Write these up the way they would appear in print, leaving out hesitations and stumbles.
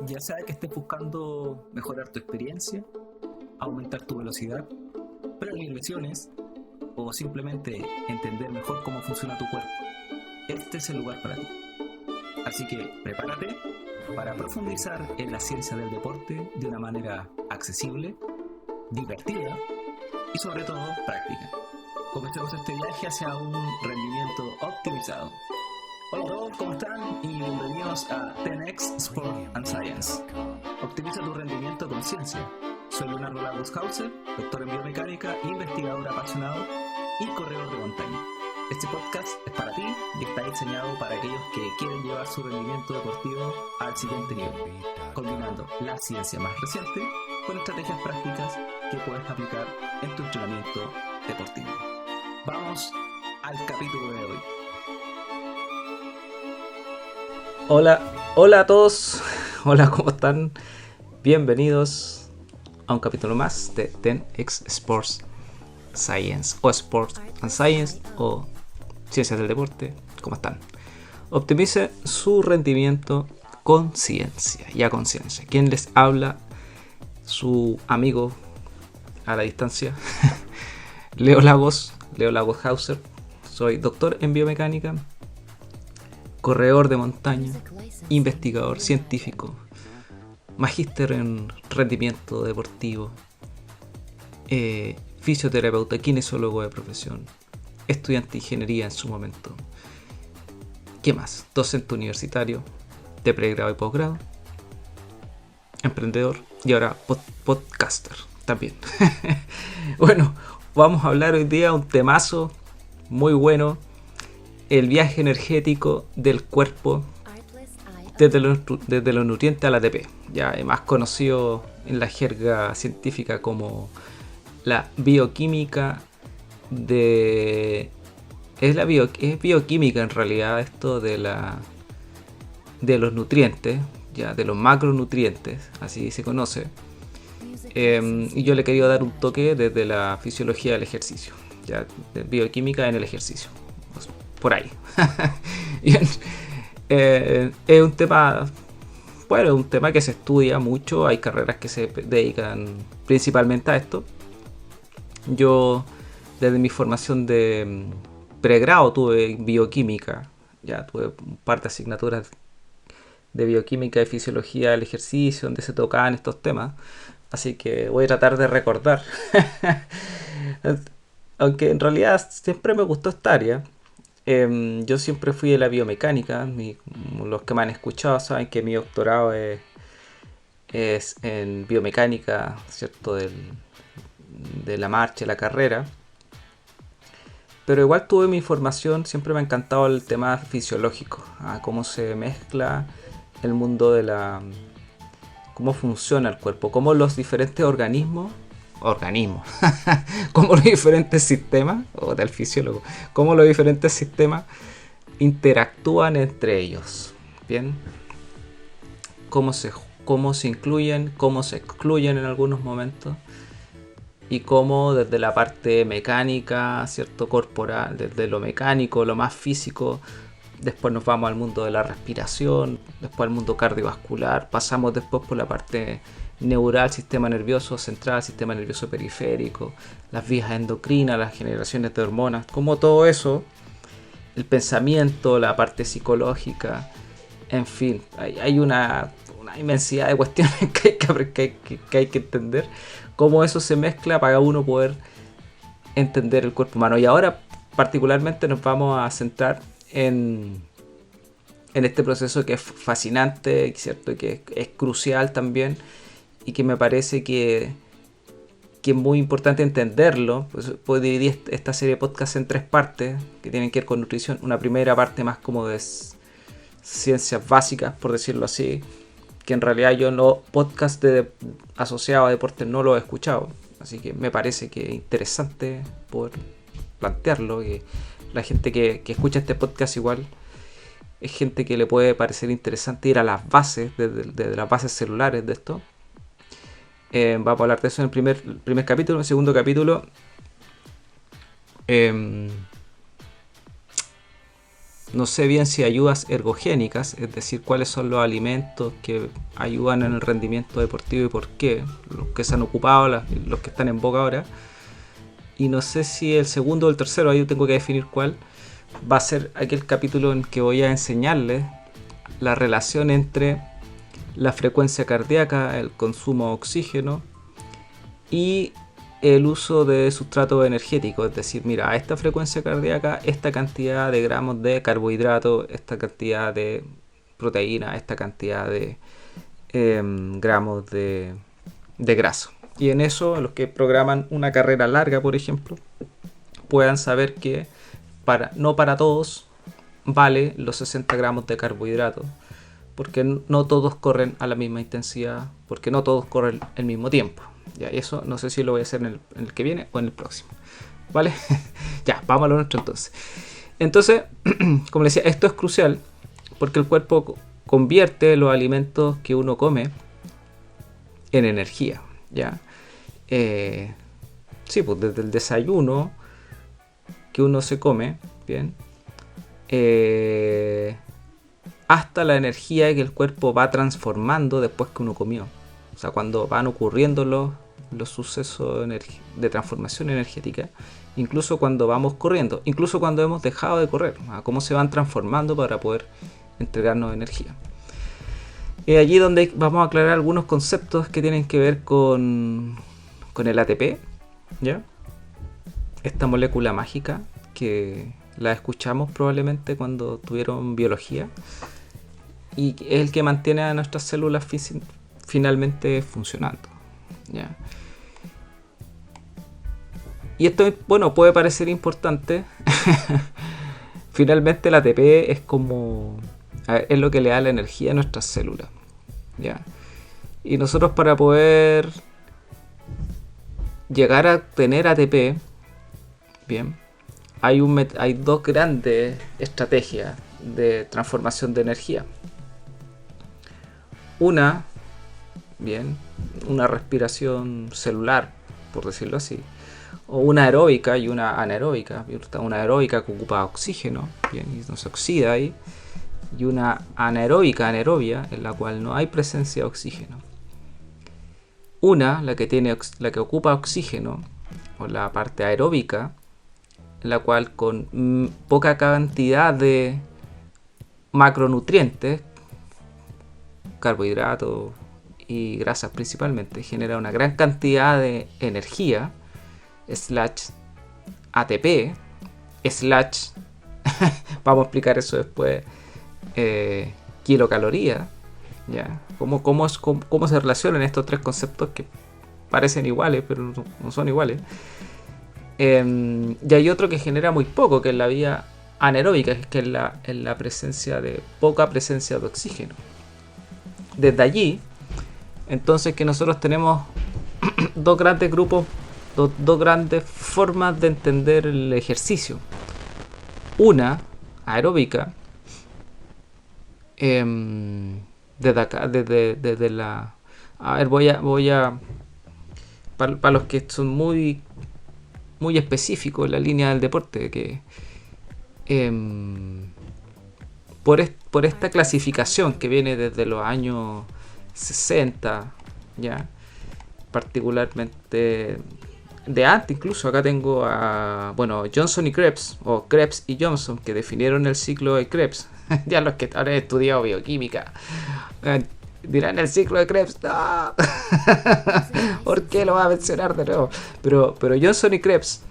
Ya sea que estés buscando mejorar tu experiencia, aumentar tu velocidad, prevenir lesiones o simplemente entender mejor cómo funciona tu cuerpo, este es el lugar para ti. Así que prepárate para profundizar en la ciencia del deporte de una manera accesible, divertida y sobre todo práctica. Comencemos este viaje hacia un rendimiento optimizado. Hola a todos, ¿cómo están? Y bienvenidos a 10X Sport and Science. Optimiza tu rendimiento con ciencia. Soy Leonardo Lagos Hauser, doctor en biomecánica, investigador apasionado y corredor de montaña. Este podcast es para ti y está diseñado para aquellos que quieren llevar su rendimiento deportivo al siguiente nivel, combinando la ciencia más reciente con estrategias prácticas que puedes aplicar en tu entrenamiento deportivo. Vamos al capítulo de hoy. Hola a todos, hola, ¿cómo están? Bienvenidos a un capítulo más de 10X Sports Science o Sports and Science o Ciencias del Deporte. ¿Cómo están? Optimice su rendimiento con ciencia y a conciencia. ¿Quién les habla? Su amigo a la distancia, Leo Lagos Hauser. Soy doctor en biomecánica, corredor de montaña, investigador científico, magíster en rendimiento deportivo, fisioterapeuta, kinesiólogo de profesión, estudiante de ingeniería en su momento. ¿Qué más? Docente universitario de pregrado y posgrado, emprendedor y ahora podcaster también. Bueno, vamos a hablar hoy día un temazo muy bueno: el viaje energético del cuerpo desde los nutrientes al ATP, ya más conocido en la jerga científica como la bioquímica de... Es bioquímica en realidad esto de los nutrientes, ya de los macronutrientes, así se conoce. Y yo le he querido dar un toque desde la fisiología del ejercicio, ya de bioquímica en el ejercicio, por ahí. Bien. Es un tema, bueno, un tema que se estudia mucho. Hay carreras que se dedican principalmente a esto. Yo, desde mi formación de pregrado, tuve bioquímica. Ya tuve un par de asignaturas de bioquímica y fisiología del ejercicio donde se tocaban estos temas. Así que voy a tratar de recordar. Aunque en realidad siempre me gustó esta área. Yo siempre fui de la biomecánica. Los que me han escuchado saben que mi doctorado es en biomecánica, ¿cierto? De la marcha, la carrera. Pero igual tuve mi formación, siempre me ha encantado el tema fisiológico, cómo se mezcla el mundo de cómo funciona el cuerpo, cómo los diferentes organismos, como los diferentes sistemas, o del fisiólogo, cómo los diferentes sistemas interactúan entre ellos, ¿bien? Cómo se incluyen, cómo se excluyen en algunos momentos, y cómo desde la parte mecánica, ¿cierto? Corporal, desde lo mecánico, lo más físico, después nos vamos al mundo de la respiración, después al mundo cardiovascular, pasamos después por la parte neural, sistema nervioso central, sistema nervioso periférico, las vías endocrinas, las generaciones de hormonas, como todo eso, el pensamiento, la parte psicológica, en fin, hay una inmensidad de cuestiones que hay que entender, cómo eso se mezcla para uno poder entender el cuerpo humano. Y ahora particularmente nos vamos a centrar en este proceso que es fascinante, ¿cierto? Y que es crucial también, y que me parece que es muy importante entenderlo. Pues puedo dividir esta serie de podcasts en tres partes que tienen que ver con nutrición. Una primera parte más como de ciencias básicas, por decirlo así, que en realidad yo no podcast asociado a deportes no lo he escuchado, así que me parece que es interesante poder plantearlo, que la gente que escucha este podcast igual es gente que le puede parecer interesante ir a las bases, desde las bases celulares de esto. Vamos a hablar de eso en el primer capítulo. En el segundo capítulo No sé bien si ayudas ergogénicas, es decir, cuáles son los alimentos que ayudan en el rendimiento deportivo y por qué, los que se han ocupado, los que están en boga ahora. Y no sé si el segundo o el tercero, ahí tengo que definir cuál, va a ser aquel capítulo en que voy a enseñarles la relación entre la frecuencia cardíaca, el consumo de oxígeno y el uso de sustrato energético. Es decir, mira, a esta frecuencia cardíaca, esta cantidad de gramos de carbohidrato, esta cantidad de proteína, esta cantidad de gramos de grasa. Y en eso, los que programan una carrera larga, por ejemplo, puedan saber que no para todos vale los 60 gramos de carbohidratos, porque no todos corren a la misma intensidad, porque no todos corren al mismo tiempo. Ya, y eso no sé si lo voy a hacer en el que viene o en el próximo. ¿Vale? Ya, vamos a lo nuestro entonces. Entonces, como les decía, esto es crucial porque el cuerpo convierte los alimentos que uno come en energía. ¿Ya? Sí, pues desde el desayuno que uno se come, bien, hasta la energía que el cuerpo va transformando después que uno comió. O sea, cuando van ocurriendo los sucesos de transformación energética, incluso cuando vamos corriendo, incluso cuando hemos dejado de correr, cómo se van transformando para poder entregarnos energía. Es allí donde vamos a aclarar algunos conceptos que tienen que ver con el ATP, ¿ya? Esta molécula mágica que la escuchamos probablemente cuando tuvieron biología y es el que mantiene a nuestras células finalmente funcionando, ¿ya? Y esto, bueno, puede parecer importante. Finalmente el ATP es como... es lo que le da la energía a nuestras células, ¿ya? Y nosotros, para poder llegar a tener ATP, bien, hay dos grandes estrategias de transformación de energía. Una respiración celular, por decirlo así, o una aeróbica y una anaeróbica. Una aeróbica que ocupa oxígeno, bien, y no se oxida ahí, y una anaeróbica, anaerobia, en la cual no hay presencia de oxígeno. La que ocupa oxígeno, o la parte aeróbica, en la cual con poca cantidad de macronutrientes, carbohidratos y grasas principalmente, genera una gran cantidad de energía, /ATP, vamos a explicar eso después, kilocalorías, ¿ya? ¿Cómo se relacionan estos tres conceptos que parecen iguales, pero no son iguales? Y hay otro que genera muy poco, que es la vía anaeróbica, que es la presencia de poca presencia de oxígeno. Desde allí, entonces, que nosotros tenemos dos grandes grupos, dos grandes formas de entender el ejercicio. Una, aeróbica, desde acá, desde la... A ver, voy a para los que son muy específicos en la línea del deporte, que por esta clasificación que viene desde los años 60, ya, particularmente de antes, incluso acá tengo a Johnson y Krebs, o Krebs y Johnson, que definieron el ciclo de Krebs. Ya los que han estudiado bioquímica dirán: el ciclo de Krebs, no. ¿Por qué lo va a mencionar de nuevo? Pero Johnson y Krebs,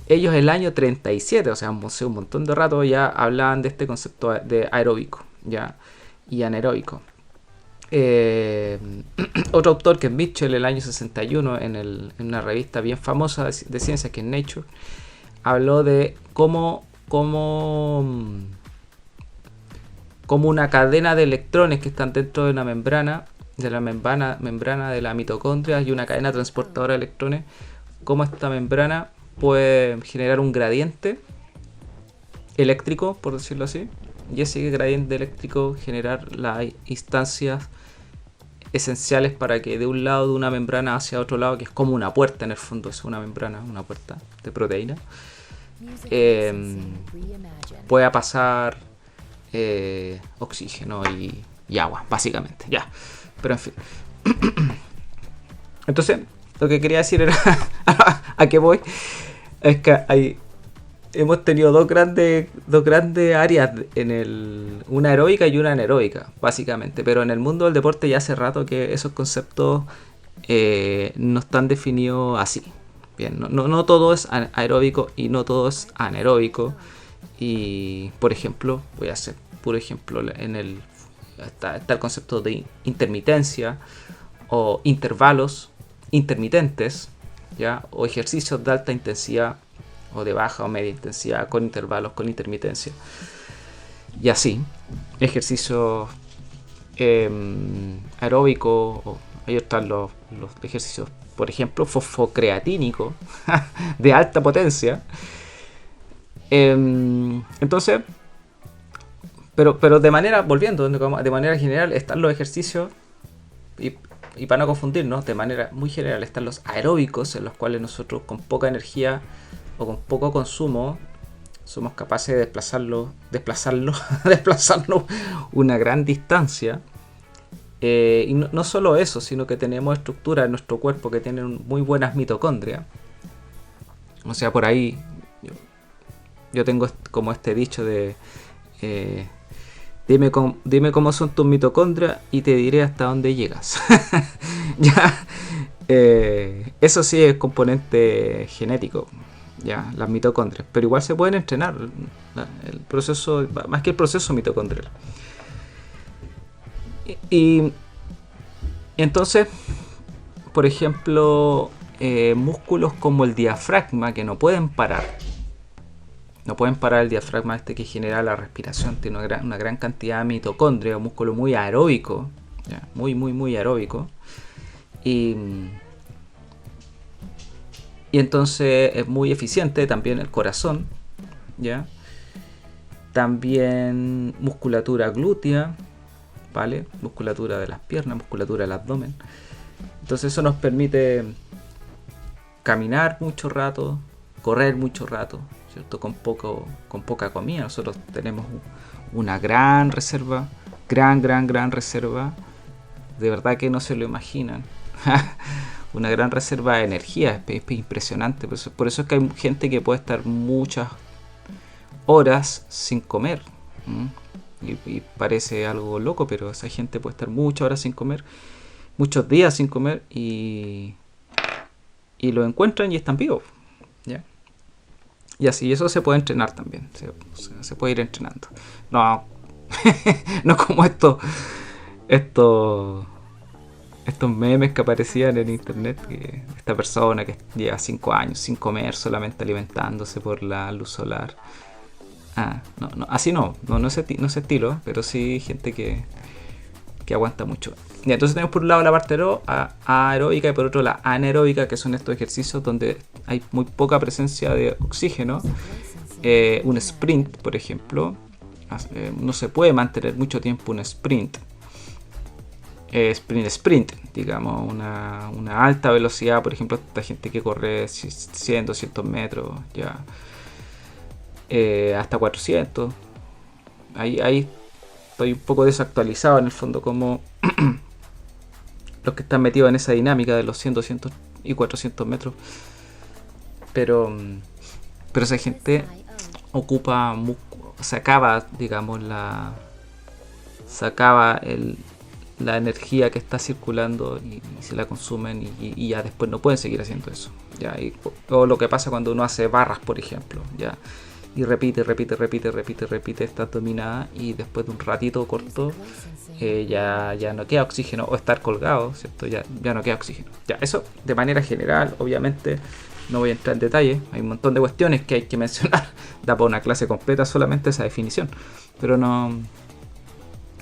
ellos el año 37, o sea, hace un montón de rato, ya hablaban de este concepto de aeróbico, ya, y anaeróbico. Otro autor, que es Mitchell, el año 61, en una revista bien famosa de ciencias, que es Nature, habló de cómo una cadena de electrones que están dentro de una membrana, de la membrana de la mitocondria, y una cadena transportadora de electrones, cómo esta membrana puede generar un gradiente eléctrico, por decirlo así, y ese gradiente eléctrico generar las instancias esenciales para que de un lado de una membrana hacia otro lado, que es como una puerta en el fondo, es una membrana, una puerta de proteína, pueda pasar oxígeno y agua, básicamente. Ya, pero en fin. Entonces, lo que quería decir era a qué voy. Es que hemos tenido dos grandes áreas una aeróbica y una anaeróbica, básicamente. Pero en el mundo del deporte ya hace rato que esos conceptos no están definidos así. Bien, no todo es aeróbico y no todo es anaeróbico. Y por ejemplo, voy a hacer puro ejemplo, está el concepto de intermitencia o intervalos intermitentes, ¿ya? O ejercicios de alta intensidad o de baja o media intensidad con intervalos, con intermitencia. Y así, ejercicios aeróbicos, ahí están los ejercicios, por ejemplo, fosfocreatínico de alta potencia. Entonces, pero de manera, volviendo, de manera general están los ejercicios, y para no confundirnos, de manera muy general están los aeróbicos, en los cuales nosotros con poca energía o con poco consumo somos capaces de desplazarlo una gran distancia. Y no solo eso, sino que tenemos estructuras en nuestro cuerpo que tienen muy buenas mitocondrias. O sea, por ahí yo tengo como este dicho de dime cómo son tus mitocondrias y te diré hasta dónde llegas. Ya, eso sí es componente genético, ya, las mitocondrias, pero igual se pueden entrenar, el proceso, más que el proceso mitocondrial. Y entonces, por ejemplo, músculos como el diafragma, que no pueden parar el diafragma que genera la respiración, tiene una gran cantidad de mitocondria, un músculo muy aeróbico, ¿ya? Muy aeróbico. Y entonces es muy eficiente. También el corazón, ¿ya? También musculatura glútea, ¿vale? Musculatura de las piernas, musculatura del abdomen. Entonces eso nos permite caminar mucho rato, correr mucho rato, ¿cierto? Con poca comida. Nosotros tenemos una gran reserva, gran reserva, de verdad que no se lo imaginan. Una gran reserva de energía, es impresionante. Por eso es que hay gente que puede estar muchas horas sin comer. Y parece algo loco, pero esa gente puede estar muchas horas sin comer, muchos días sin comer, y lo encuentran y están vivos, ¿ya? Y así, eso se puede entrenar también, se puede ir entrenando. No, no como estos memes que aparecían en internet, que esta persona que lleva 5 años sin comer, solamente alimentándose por la luz solar. No, así no ese estilo, pero sí gente que aguanta mucho. Y entonces tenemos por un lado la parte aeróbica y por otro la anaeróbica, que son estos ejercicios donde hay muy poca presencia de oxígeno. Un sprint, por ejemplo, no se puede mantener mucho tiempo un sprint, digamos, una alta velocidad. Por ejemplo, esta gente que corre 100, 200 metros, ya, hasta 400. Ahí estoy un poco desactualizado en el fondo, como los que están metidos en esa dinámica de los 100, 200 y 400 metros. Pero esa gente sacaba la energía que está circulando y se la consumen, y ya después no pueden seguir haciendo eso, ya. O lo que pasa cuando uno hace barras, por ejemplo, ya, y repite esta dominada, y después de un ratito corto ya no queda oxígeno, o estar colgado, ¿cierto? Ya no queda oxígeno. Ya, eso de manera general. Obviamente no voy a entrar en detalle, hay un montón de cuestiones que hay que mencionar, da para una clase completa solamente esa definición, pero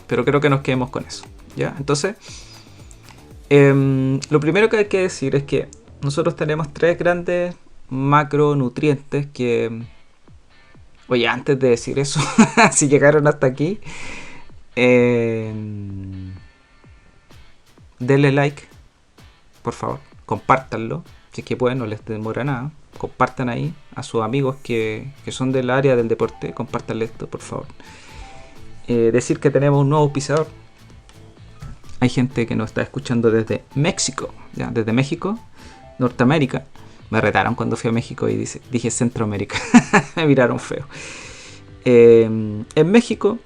creo que nos quedemos con eso, ¿ya? Entonces, lo primero que hay que decir es que nosotros tenemos 3 grandes macronutrientes que... Oye, antes de decir eso, si llegaron hasta aquí, denle like, por favor, compártanlo, si es que pueden, no les demora nada. Compartan ahí a sus amigos que son del área del deporte, compártanle esto, por favor. decir que tenemos un nuevo auspiciador. Hay gente que nos está escuchando desde México, ya, desde México, Norteamérica. Me retaron cuando fui a México y dije Centroamérica. Me miraron feo. En México,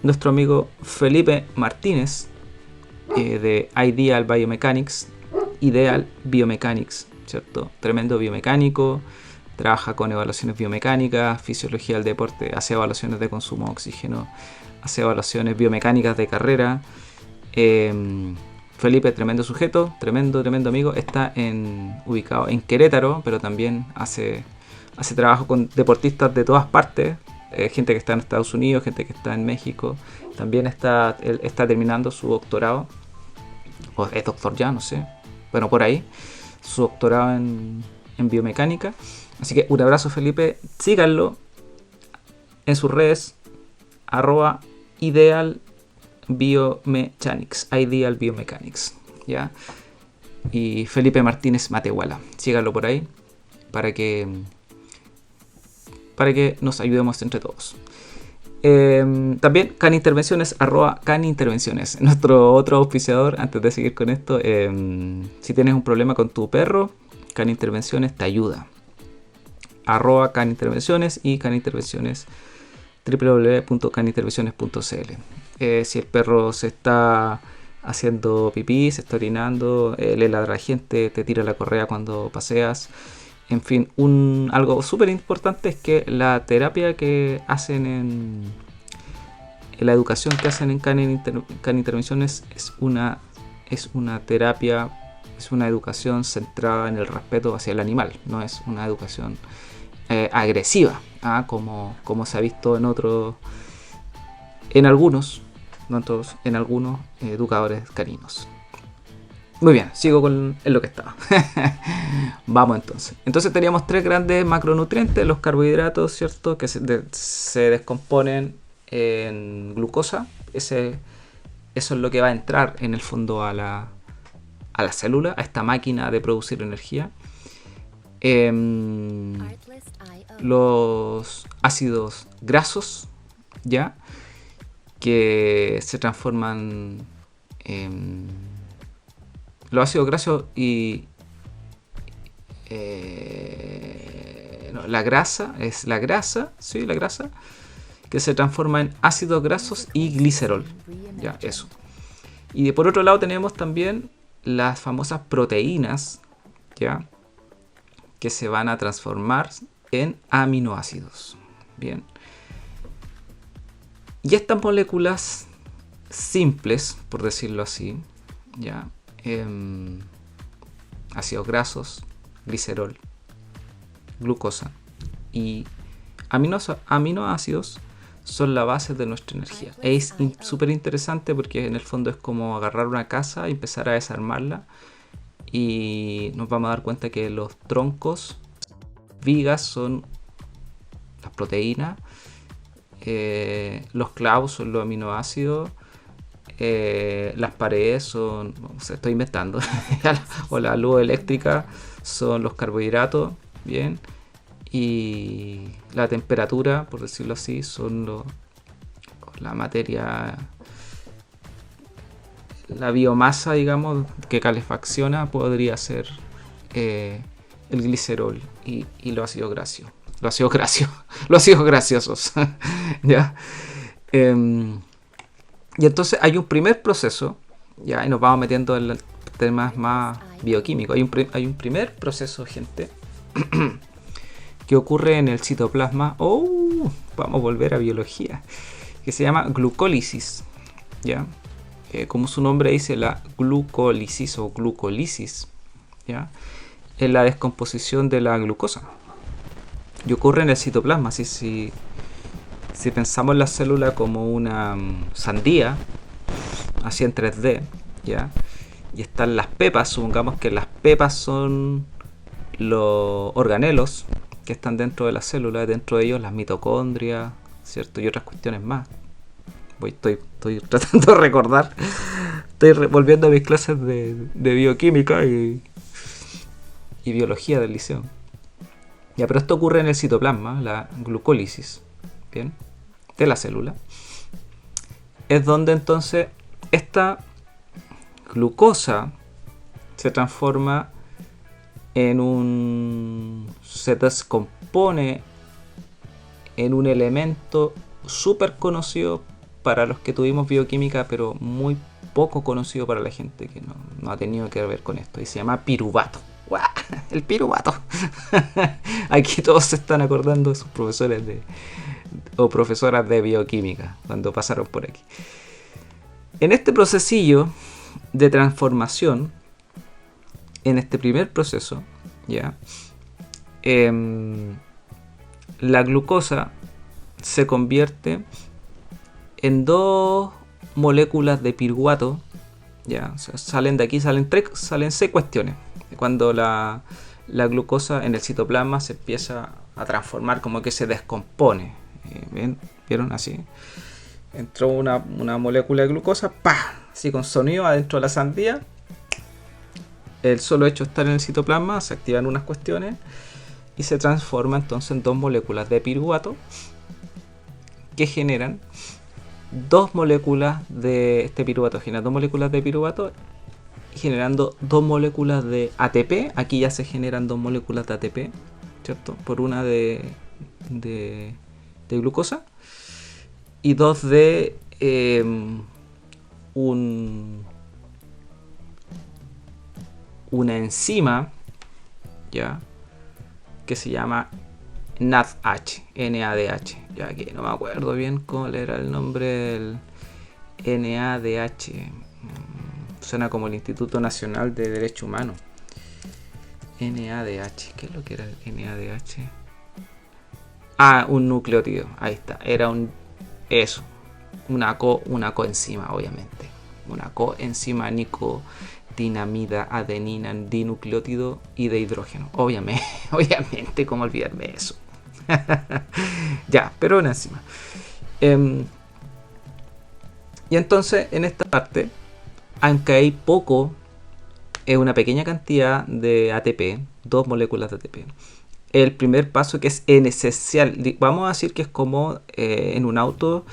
nuestro amigo Felipe Martínez, de Ideal Biomechanics, ¿cierto? Tremendo biomecánico, trabaja con evaluaciones biomecánicas, fisiología del deporte, hace evaluaciones de consumo de oxígeno, hace evaluaciones biomecánicas de carrera. Felipe, tremendo sujeto, tremendo amigo, está ubicado en Querétaro, pero también hace trabajo con deportistas de todas partes, gente que está en Estados Unidos, gente que está en México. También él está terminando su doctorado, o es doctor ya, no sé, bueno, por ahí, su doctorado en biomecánica. Así que un abrazo, Felipe, síganlo en sus redes, @ideal Biomechanics, Ideal Biomechanics, ¿ya? Y Felipe Martínez Matehuala, síganlo por ahí para que nos ayudemos entre todos. También Can Intervenciones, @Can Intervenciones, nuestro otro auspiciador. Antes de seguir con esto, si tienes un problema con tu perro, Can Intervenciones te ayuda. @Can Intervenciones y Can Intervenciones, www.canintervenciones.cl. Si el perro se está haciendo pipí, se está orinando, le ladra a gente, te tira la correa cuando paseas. En fin, algo súper importante es que la terapia que hacen en la educación que hacen en Can Intervenciones es una terapia, es una educación centrada en el respeto hacia el animal, no es una educación agresiva, como se ha visto en algunos, no en todos, en algunos educadores caninos. Muy bien, sigo en lo que estaba. Vamos entonces. Entonces teníamos 3 grandes macronutrientes, los carbohidratos, ¿cierto? Que se descomponen en glucosa. Eso es lo que va a entrar en el fondo a la célula, a esta máquina de producir energía. Los ácidos grasos, ¿ya? Que se transforman en los ácidos grasos y la grasa que se transforma en ácidos grasos y glicerol, ya, eso. Y por otro lado tenemos también las famosas proteínas, ya, que se van a transformar en aminoácidos. Bien. Y estas moléculas simples, por decirlo así, ya, ácidos grasos, glicerol, glucosa y aminoácidos son la base de nuestra energía. Es súper interesante porque en el fondo es como agarrar una casa y empezar a desarmarla, y nos vamos a dar cuenta que los troncos, vigas, son las proteínas, los clavos son los aminoácidos, las paredes son, estoy inventando, o la luz eléctrica son los carbohidratos, bien, y la temperatura, por decirlo así, son la materia, la biomasa, digamos, que calefacciona, podría ser el glicerol y los ácidos grasos. Los ácidos grasosos. ¿Ya? Y entonces hay un primer proceso, ya, y nos vamos metiendo en temas más bioquímicos. Hay un primer proceso, gente, que ocurre en el citoplasma. Vamos a volver a biología, que se llama glucólisis, ¿ya? Como su nombre dice, la glucólisis o glucólisis, ¿ya?, es la descomposición de la glucosa. Y ocurre en el citoplasma. Si pensamos en la célula como una sandía, así en 3D, ¿ya?, y están las pepas, supongamos que las pepas son los organelos que están dentro de la célula, dentro de ellos las mitocondrias, ¿cierto?, y otras cuestiones más. Estoy tratando de recordar, estoy volviendo a mis clases de bioquímica y biología del liceo. Ya, pero esto ocurre en el citoplasma, la glucólisis, bien, de la célula. es donde entonces esta glucosa se transforma se descompone en un elemento súper conocido para los que tuvimos bioquímica, pero muy poco conocido para la gente que no ha tenido que ver con esto, y se llama piruvato. ¡Guau! El piruvato. Aquí todos se están acordando de sus profesores o profesoras de bioquímica cuando pasaron por aquí. En este procesillo de transformación, en este primer proceso, ya, la glucosa se convierte en dos moléculas de piruvato, ya, o sea, salen de aquí, salen 6 cuestiones. Cuando la glucosa en el citoplasma se empieza a transformar, como que se descompone. ¿Vieron? Así. Entró una molécula de glucosa, ¡pah! Así con sonido adentro de la sandía. El solo hecho de estar en el citoplasma se activan unas cuestiones y se transforma entonces en dos moléculas de piruvato que generan dos moléculas de este piruvato, generan dos moléculas de piruvato generando dos moléculas de ATP. Aquí ya se generan dos moléculas de ATP, ¿cierto? Por una de glucosa y dos de una enzima, ya, que se llama NADH, ya que no me acuerdo bien cuál era el nombre del NADH. Suena como el Instituto Nacional de Derecho Humano. NADH, ¿qué es lo que era el NADH? Ah, un nucleótido, ahí está, era una coenzima, obviamente. Una coenzima nicotinamida adenina dinucleótido y de hidrógeno. Obviamente, ¿cómo olvidarme de eso? Ya, pero una enzima. Y entonces, en esta parte, aunque hay poco, es una pequeña cantidad de ATP, dos moléculas de ATP. El primer paso que es esencial, vamos a decir que es como en un auto,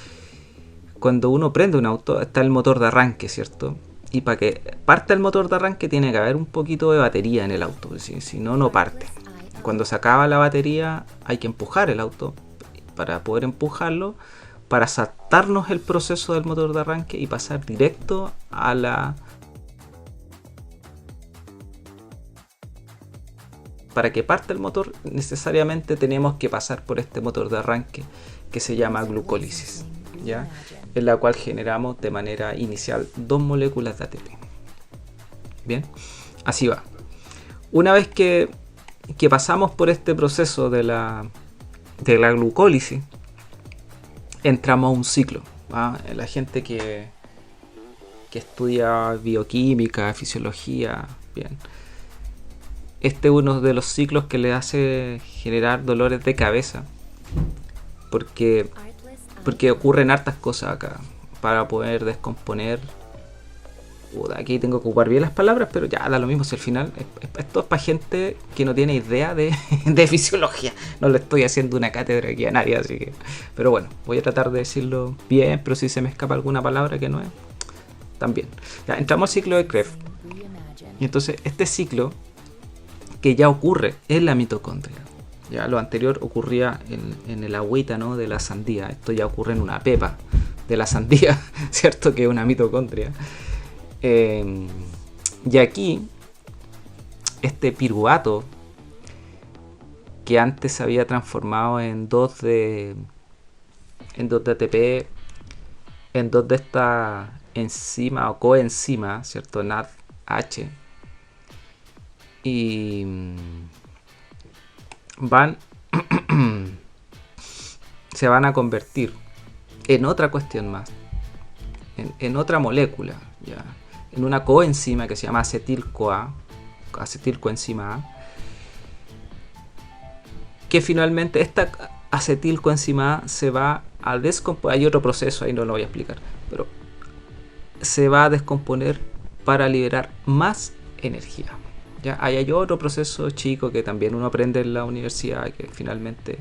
cuando uno prende un auto, está el motor de arranque, ¿cierto? Y para que parta el motor de arranque tiene que haber un poquito de batería en el auto, si no, no parte. Cuando se acaba la batería hay que empujar el auto. Para poder empujarlo, para saltarnos el proceso del motor de arranque y pasar directo a la... Para que parte el motor, necesariamente tenemos que pasar por este motor de arranque que se llama glucólisis, ¿ya? En la cual generamos de manera inicial dos moléculas de ATP. Bien, así va. Una vez que pasamos por este proceso de la glucólisis, entramos a un ciclo, ¿va? La gente que estudia bioquímica, fisiología, bien. Este es uno de los ciclos que le hace generar dolores de cabeza, porque ocurren hartas cosas acá para poder descomponer. Aquí tengo que ocupar bien las palabras, pero ya da lo mismo si al final esto es para gente que no tiene idea de fisiología. No le estoy haciendo una cátedra aquí a nadie, así que... Pero bueno, voy a tratar de decirlo bien, pero si se me escapa alguna palabra que no es, también. Ya, entramos al ciclo de Krebs. Y entonces este ciclo que ya ocurre en la mitocondria. Ya lo anterior ocurría en el agüita, ¿no?, de la sandía. Esto ya ocurre en una pepa de la sandía, ¿cierto?, que es una mitocondria. Y aquí este piruvato, que antes se había transformado en dos de ATP, en dos de esta enzima o coenzima, ¿cierto?, NADH, y se van a convertir en otra cuestión más, en otra molécula, ya, en una coenzima que se llama acetilcoenzima A, que finalmente esta acetilcoenzima A se va a descomponer. Hay otro proceso, ahí no lo voy a explicar, pero se va a descomponer para liberar más energía. Ya, hay otro proceso chico que también uno aprende en la universidad, que finalmente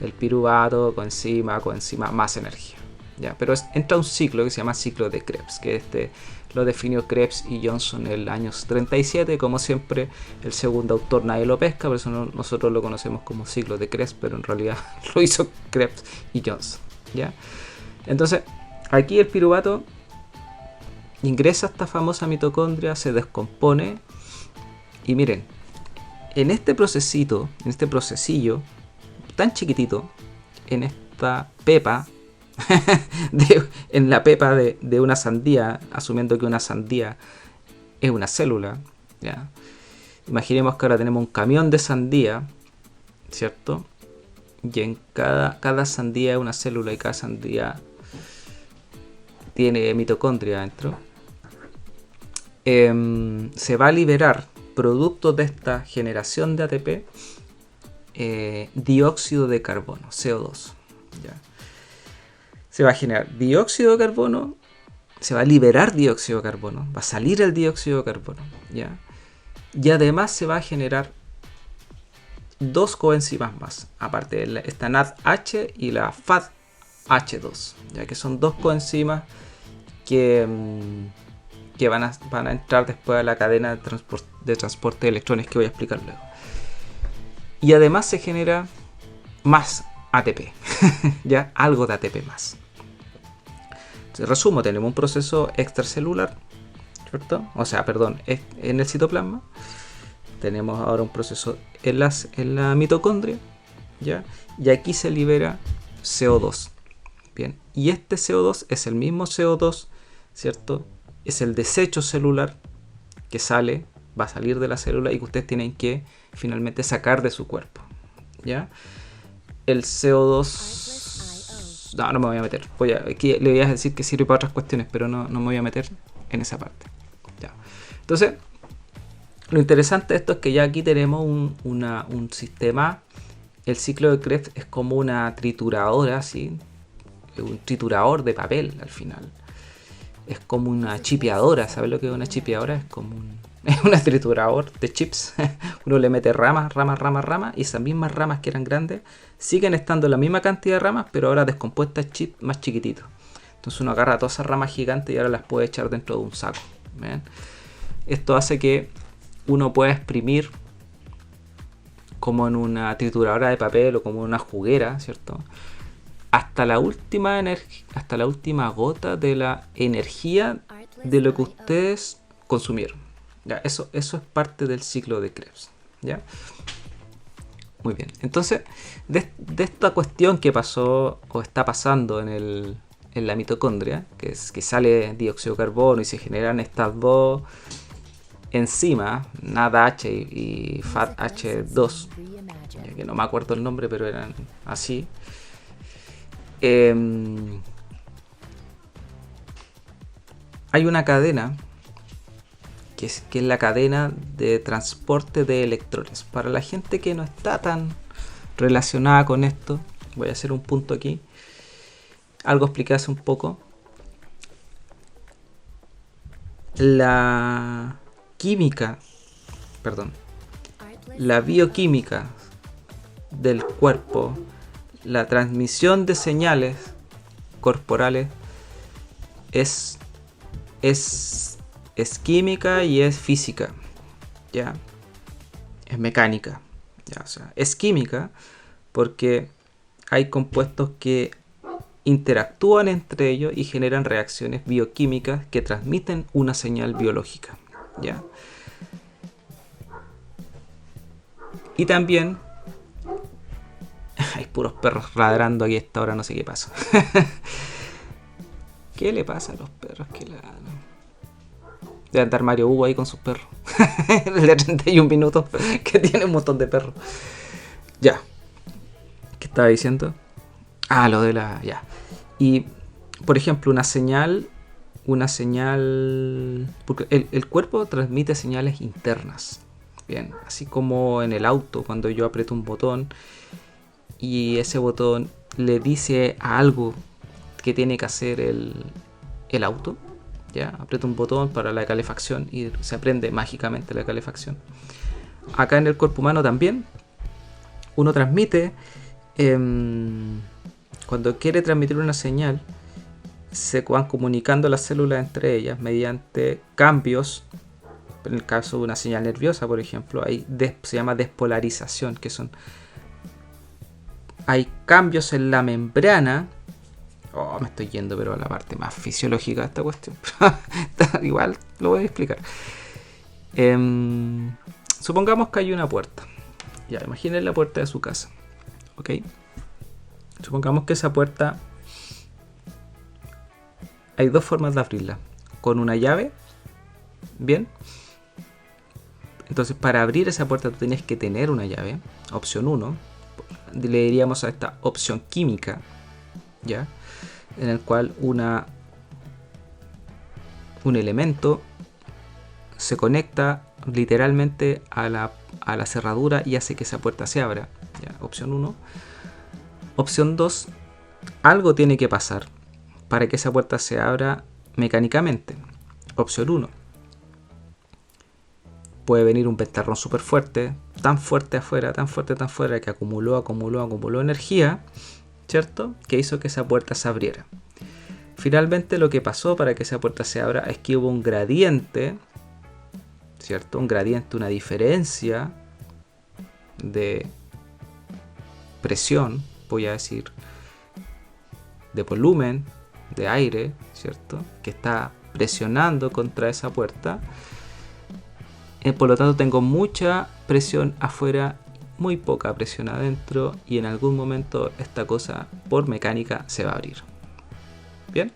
el piruvato, coenzima, más energía. ¿ya? Pero entra un ciclo que se llama ciclo de Krebs, que lo definió Krebs y Johnson en el año 37. Como siempre, el segundo autor nadie lo pesca, por eso nosotros lo conocemos como ciclo de Krebs, pero en realidad lo hizo Krebs y Johnson, ¿ya? Entonces, aquí el piruvato ingresa a esta famosa mitocondria, se descompone y miren, en este procesillo tan chiquitito, en esta pepa, en la pepa de una sandía, asumiendo que una sandía es una célula, ¿ya? Imaginemos que ahora tenemos un camión de sandía, ¿cierto? Y en cada sandía es una célula y cada sandía tiene mitocondria dentro. Se va a liberar, producto de esta generación de ATP, dióxido de carbono, CO2, ¿ya? Se va a generar dióxido de carbono, se va a liberar dióxido de carbono, va a salir el dióxido de carbono, ¿ya? Y además se va a generar dos coenzimas más, aparte de esta NADH y la FADH2, ya que son dos coenzimas que van a entrar después a la cadena de transporte de electrones, que voy a explicar luego. Y además se genera más ATP, ya algo de ATP más. Resumo, tenemos un proceso extracelular, ¿cierto? O sea, perdón, en el citoplasma. Tenemos ahora un proceso en la mitocondria, ¿ya? Y aquí se libera CO2. Bien, y este CO2 es el mismo CO2, ¿cierto? Es el desecho celular que va a salir de la célula y que ustedes tienen que finalmente sacar de su cuerpo, ¿ya? El CO2... No me voy a meter. Aquí le voy a decir que sirve para otras cuestiones, pero no me voy a meter en esa parte, ¿ya? Entonces, lo interesante de esto es que ya aquí tenemos un sistema. El ciclo de Krebs es como una trituradora, ¿sí? Un triturador de papel al final. Es como una chipeadora. ¿Sabes lo que es una chipeadora? Es como es un triturador de chips. Uno le mete ramas, y esas mismas ramas que eran grandes siguen estando en la misma cantidad de ramas, pero ahora descompuestas chips más chiquititos. Entonces uno agarra todas esas ramas gigantes y ahora las puede echar dentro de un saco. ¿Ven? Esto hace que uno puede exprimir como en una trituradora de papel o como en una juguera, ¿cierto? Hasta la última gota de la energía de lo que ustedes consumieron. ¿Ya? Eso es parte del ciclo de Krebs, ¿ya? Muy bien. Entonces, de esta cuestión que pasó o está pasando en la mitocondria, que es que sale dióxido de carbono y se generan estas dos enzimas, NADH y FADH2, ya que no me acuerdo el nombre, pero eran así. Hay una cadena que es la cadena de transporte de electrones. Para la gente que no está tan relacionada con esto, voy a hacer un punto aquí. Algo expliqué hace un poco. La bioquímica del cuerpo, la transmisión de señales corporales es química y es física, ¿ya? Es mecánica, ¿ya? O sea, es química porque hay compuestos que interactúan entre ellos y generan reacciones bioquímicas que transmiten una señal biológica, ¿ya? Y también hay puros perros ladrando aquí a esta hora, no sé qué pasa. ¿Qué le pasa a los perros que ladran? Debe andar Mario Hugo ahí con sus perros. El de 31 minutos, que tiene un montón de perros. Ya. ¿Qué estaba diciendo? Ah, lo de la... Ya. Y, por ejemplo, una señal... Porque el cuerpo transmite señales internas. Bien. Así como en el auto, cuando yo aprieto un botón y ese botón le dice a algo que tiene que hacer el auto. ¿Ya? Aprieto un botón para la calefacción y se prende mágicamente la calefacción. Acá en el cuerpo humano también uno transmite, cuando quiere transmitir una señal, se van comunicando las células entre ellas mediante cambios. En el caso de una señal nerviosa, por ejemplo, se llama despolarización, hay cambios en la membrana. Oh, me estoy yendo pero a la parte más fisiológica de esta cuestión. Igual lo voy a explicar. Supongamos que hay una puerta. Ya, imaginen la puerta de su casa. ¿Ok? Supongamos que esa puerta hay dos formas de abrirla. Con una llave. Bien. Entonces, para abrir esa puerta tú tienes que tener una llave. Opción 1. Le diríamos a esta opción química. ¿Ya? En el cual un elemento se conecta literalmente a la cerradura y hace que esa puerta se abra. ¿Ya? Opción 1. Opción 2. Algo tiene que pasar para que esa puerta se abra mecánicamente. Opción 1. Puede venir un ventarrón súper fuerte, tan fuerte afuera, tan fuera, que acumuló energía, ¿cierto? Que hizo que esa puerta se abriera. Finalmente lo que pasó para que esa puerta se abra es que hubo un gradiente, ¿cierto? Un gradiente, una diferencia de presión, voy a decir, de volumen, de aire, ¿cierto? Que está presionando contra esa puerta. Por lo tanto tengo mucha presión afuera, muy poca presión adentro, y en algún momento esta cosa por mecánica se va a abrir. Bien,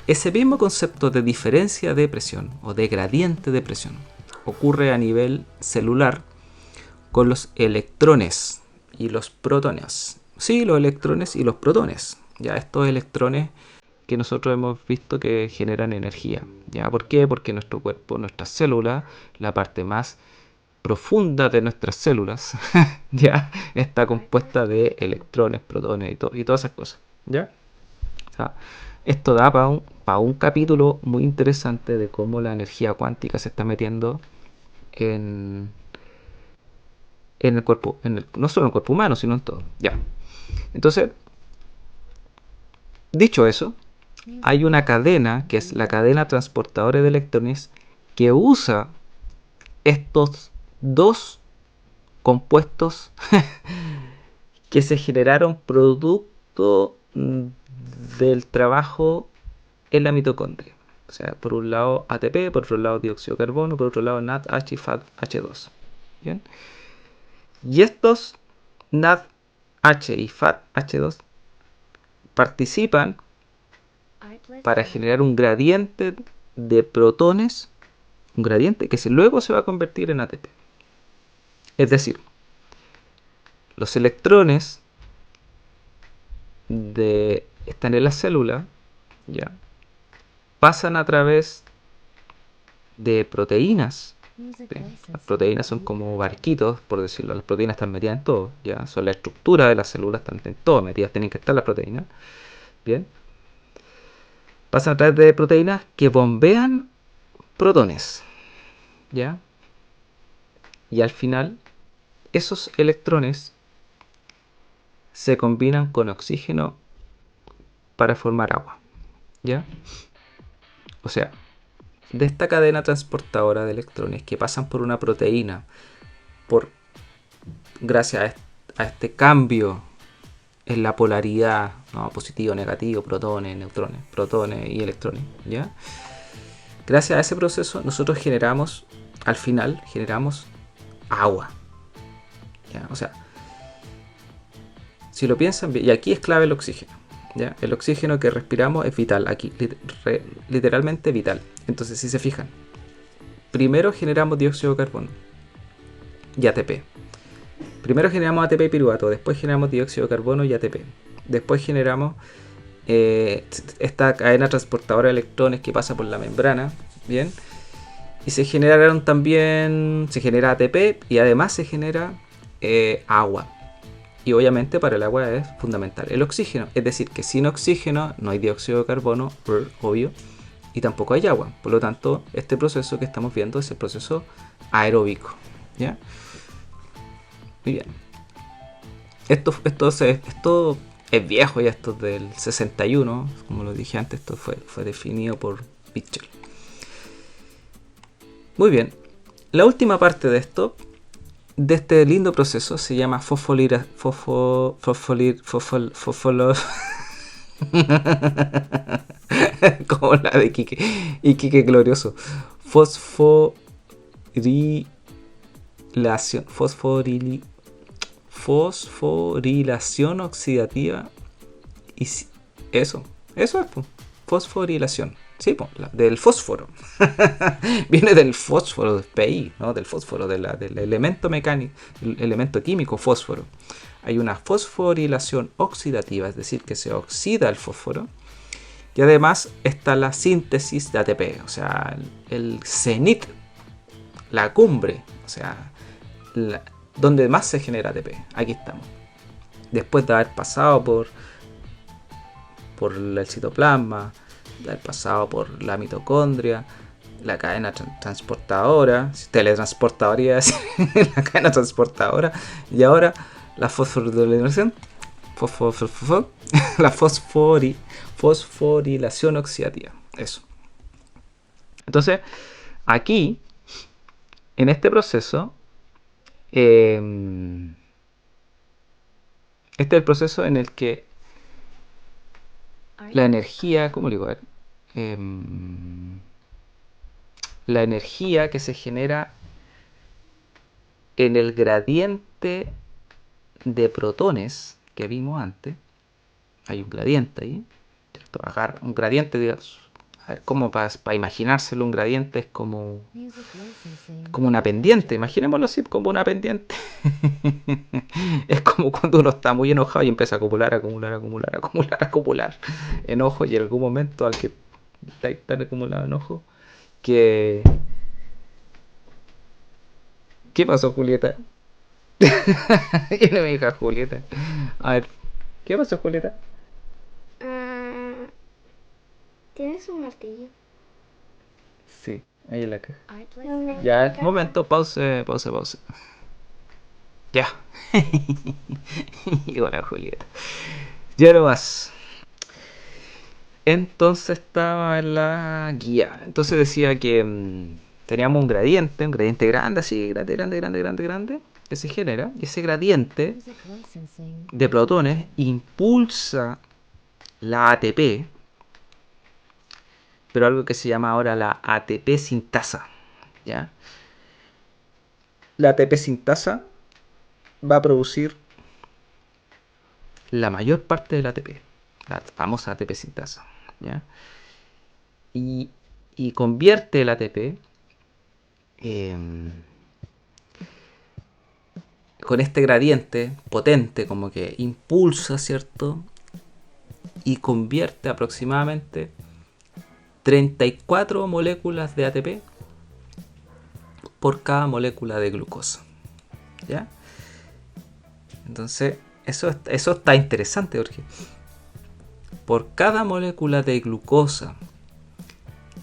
ese mismo concepto de diferencia de presión o de gradiente de presión ocurre a nivel celular con los electrones y los protones. Sí, los electrones y los protones. Ya, estos electrones que nosotros hemos visto que generan energía. ¿Ya? ¿Por qué? Porque nuestro cuerpo, nuestras células, la parte más profunda de nuestras células, ya está compuesta de electrones, protones y todas esas cosas. ¿Ya? O sea, esto da para un capítulo muy interesante de cómo la energía cuántica se está metiendo en el cuerpo, no solo en el cuerpo humano, sino en todo. Ya. Entonces, dicho eso, hay una cadena, que es la cadena transportadora de electrones, que usa estos dos compuestos que se generaron producto del trabajo en la mitocondria. O sea, por un lado ATP, por otro lado dióxido de carbono, por otro lado NADH y FADH2. ¿Bien? Y estos NADH y FADH2 participan para generar un gradiente de protones, un gradiente que luego se va a convertir en ATP. Es decir, los electrones están en la célula, ya, pasan a través de proteínas. ¿Sí? Las proteínas son como barquitos, por decirlo. Las proteínas están metidas en todo, ya, son la estructura de las células, están en todo metidas, tienen que estar las proteínas. Bien. Pasan a través de proteínas que bombean protones, ¿ya? Y al final, esos electrones se combinan con oxígeno para formar agua, ¿ya? O sea, de esta cadena transportadora de electrones que pasan por una proteína, gracias a este cambio en la polaridad, ¿no? Positivo, negativo, protones, neutrones, protones y electrones, ¿ya? Gracias a ese proceso nosotros al final generamos agua, ¿ya? O sea, si lo piensan bien, y aquí es clave el oxígeno, ¿ya? El oxígeno que respiramos es vital, aquí, literalmente vital. Entonces, si se fijan, primero generamos dióxido de carbono y ATP. Primero generamos ATP y piruvato, después generamos dióxido de carbono y ATP. Después generamos esta cadena transportadora de electrones que pasa por la membrana, ¿bien? Y se genera ATP y además se genera agua. Y obviamente para el agua es fundamental el oxígeno. Es decir, que sin oxígeno no hay dióxido de carbono, obvio, y tampoco hay agua. Por lo tanto, este proceso que estamos viendo es el proceso aeróbico, ¿ya? Muy bien. Esto es viejo ya, esto es del 61, como lo dije antes, esto fue definido por Mitchell. Muy bien, la última parte de esto, de este lindo proceso, se llama como la de Iquique glorioso. Fosforilación oxidativa. Y eso es, pues, fosforilación. Sí, pues, del fósforo. Viene del fósforo, del PI, ¿no? Del fósforo, del elemento mecánico, el elemento químico fósforo. Hay una fosforilación oxidativa, es decir, que se oxida el fósforo. Y además está la síntesis de ATP, o sea, el cenit, la cumbre, o sea, donde más se genera ATP. Aquí estamos. Después de haber pasado por el citoplasma, de haber pasado por la mitocondria, la cadena transportadora, teletransportadora, la cadena transportadora, y ahora la fosforilación, la fosforilación oxidativa. Eso. Entonces, aquí, en este proceso, este es el proceso en el que la energía, ¿cómo le digo? La energía que se genera en el gradiente de protones que vimos antes, hay un gradiente ahí, ¿cierto? Agarra un gradiente, digamos, a ver, como para imaginárselo, un gradiente es como una pendiente, imaginémoslo así, como una pendiente. Es como cuando uno está muy enojado y empieza a acumular enojo, y en algún momento, al que está tan acumulado enojo, que... ¿Qué pasó, Julieta? Y no me diga Julieta. A ver, ¿qué pasó, Julieta? ¿Tienes un martillo? Sí, ahí en la caja. Ya, un momento, pause. Ya. Y hola, Julieta. Ya no más. Entonces estaba en la guía. Entonces decía que teníamos un gradiente grande, así, grande, que se genera. Y ese gradiente de protones impulsa la ATP, pero algo que se llama ahora la ATP sintasa. ¿Ya? La ATP sintasa va a producir la mayor parte del ATP, la famosa ATP sintasa. ¿Ya? Y convierte el ATP con este gradiente potente, como que impulsa, ¿cierto? Y convierte aproximadamente 34 moléculas de ATP por cada molécula de glucosa. ¿Ya? Entonces, eso está interesante, porque por cada molécula de glucosa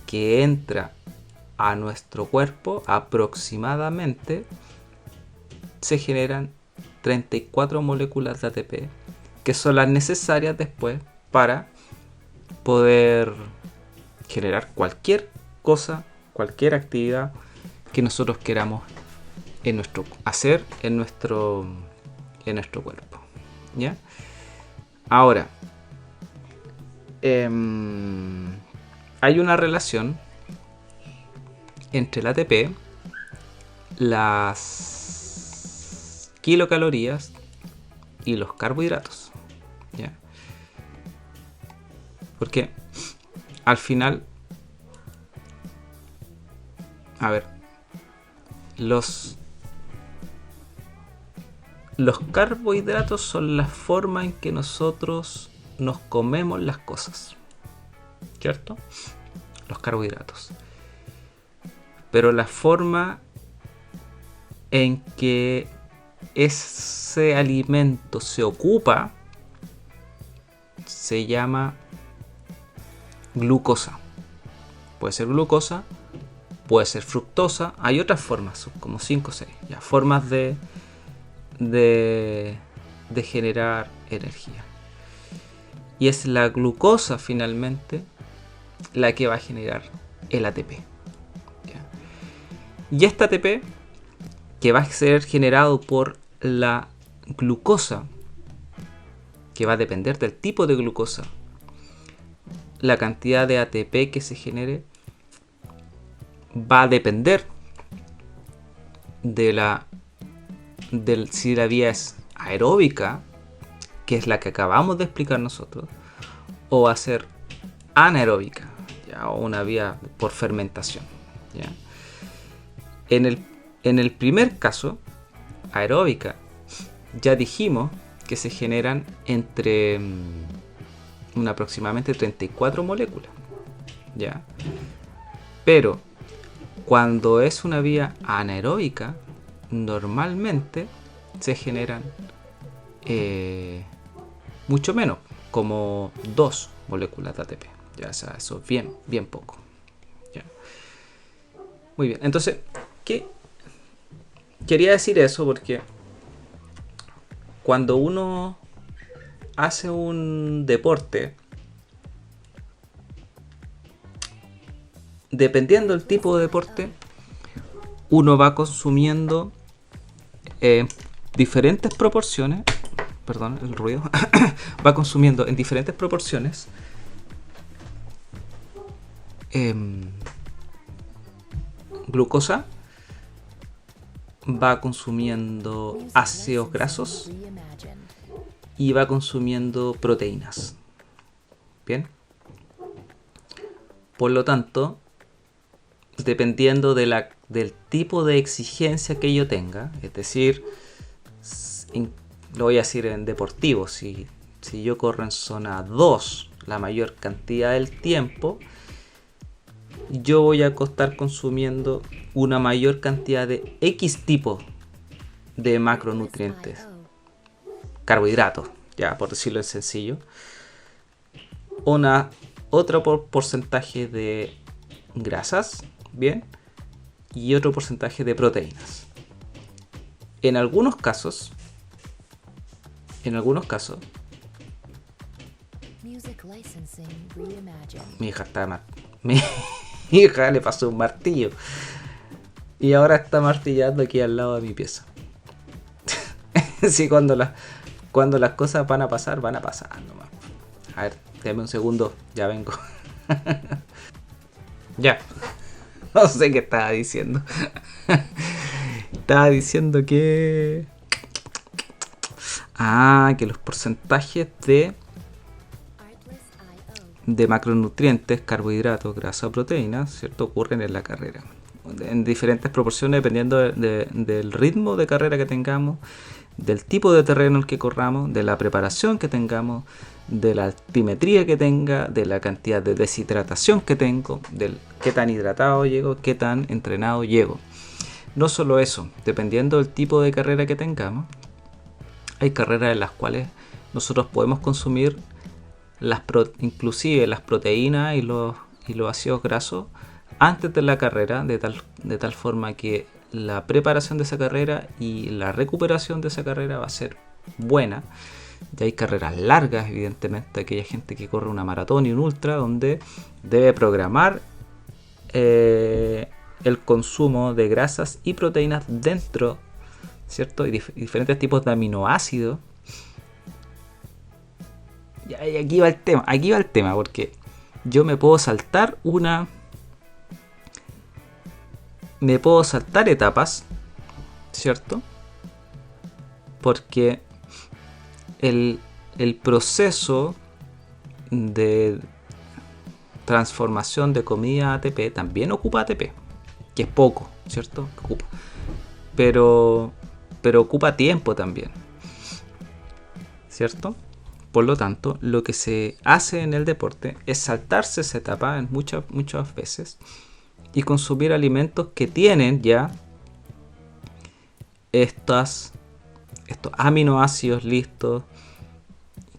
que entra a nuestro cuerpo, aproximadamente se generan 34 moléculas de ATP, que son las necesarias después para poder generar cualquier cosa, cualquier actividad que nosotros queramos hacer en nuestro cuerpo. ¿Ya? Ahora, hay una relación entre el ATP, las kilocalorías y los carbohidratos. ¿Ya? Porque al final, a ver, los carbohidratos son la forma en que nosotros nos comemos las cosas, ¿cierto? Los carbohidratos. Pero la forma en que ese alimento se ocupa se llama glucosa. Puede ser glucosa, puede ser fructosa. Hay otras formas, como 5 o 6, ya, formas de generar energía. y es la glucosa finalmente la que va a generar el ATP. ¿Ya? Y este ATP, que va a ser generado por la glucosa, que va a depender del tipo de glucosa, la cantidad de ATP que se genere va a depender si la vía es aeróbica, que es la que acabamos de explicar nosotros, o va a ser anaeróbica, ¿ya? O una vía por fermentación, ¿ya? En el primer caso, aeróbica, ya dijimos que se generan entre aproximadamente 34 moléculas, ¿ya? Pero cuando es una vía anaeróbica, normalmente se generan mucho menos, como 2 moléculas de ATP. Ya, o sea, eso es bien poco. ¿Ya? Muy bien, entonces, ¿qué? Quería decir eso porque cuando uno hace un deporte, dependiendo del tipo de deporte, uno va consumiendo diferentes proporciones, perdón el ruido, va consumiendo en diferentes proporciones glucosa, va consumiendo ácidos grasos y va consumiendo proteínas. Bien. Por lo tanto, dependiendo del tipo de exigencia que yo tenga, es decir, lo voy a decir en deportivo, si yo corro en zona 2 la mayor cantidad del tiempo, yo voy a estar consumiendo una mayor cantidad de X tipo de macronutrientes, carbohidratos, ya por decirlo en sencillo, otro porcentaje de grasas, bien, y otro porcentaje de proteínas. En algunos casos, mi hija le pasó un martillo y ahora está martillando aquí al lado de mi pieza. Sí, cuando las cosas van a pasar nomás. A ver, dame un segundo, ya vengo. Ya. No sé qué estaba diciendo. Estaba diciendo que los porcentajes de macronutrientes, carbohidratos, grasa o proteínas, ¿cierto? Ocurren en la carrera. En diferentes proporciones dependiendo del ritmo de carrera que tengamos, del tipo de terreno en el que corramos, de la preparación que tengamos, de la altimetría que tenga, de la cantidad de deshidratación que tengo, del qué tan hidratado llego, qué tan entrenado llego. No solo eso, dependiendo del tipo de carrera que tengamos, hay carreras en las cuales nosotros podemos consumir inclusive las proteínas y los ácidos grasos antes de la carrera, de tal forma que la preparación de esa carrera y la recuperación de esa carrera va a ser buena. Ya hay carreras largas, evidentemente, aquella gente que corre una maratón y un ultra, donde debe programar el consumo de grasas y proteínas dentro, ¿cierto? Y diferentes tipos de aminoácidos. Y aquí va el tema, porque yo me puedo saltar etapas, ¿cierto? Porque el proceso de transformación de comida a ATP también ocupa ATP, que es poco, ¿cierto? Pero ocupa tiempo también, ¿cierto? Por lo tanto, lo que se hace en el deporte es saltarse esa etapa en muchas veces y consumir alimentos que tienen ya estos aminoácidos listos,